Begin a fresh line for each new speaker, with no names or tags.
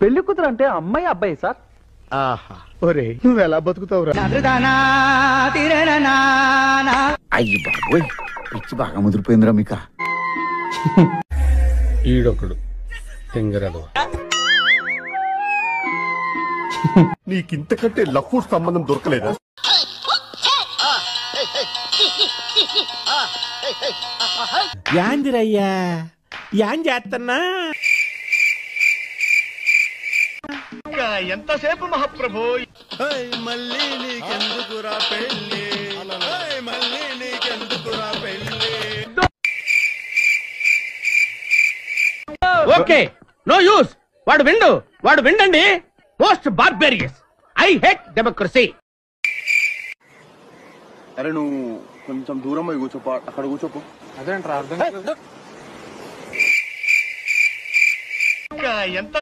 పెళ్లి కూతురు అంటే అమ్మాయి అబ్బాయి సార్.
ఆహా ఒరే నువ్వెలా బతుకుతావురా?
అయ్యి బాబోయ్ పిచ్చి బాగా ముదిరిపోయిందిరా మీక.
ఈడొకడు తెంగరదు.
నీకింతకంటే లఫ్ఫు సంబంధం దొరకలేదా?
యాందిరయ్యా యాన్ చేస్తున్నా?
ఎంతసేపు మహాప్రభు?
మళ్ళీ నీకెందుకురా పెళ్ళి, మళ్ళీ నీకెందుకురా పెళ్ళి.
Okay no use. వాడు విండండి. Most barbarous. I hate democracy.
అరే నువ్వు కొంచెం దూరం పోయి కూర్చోపో, అక్కడ కూర్చోపో. అదేంట్రా అర్థం ఎంత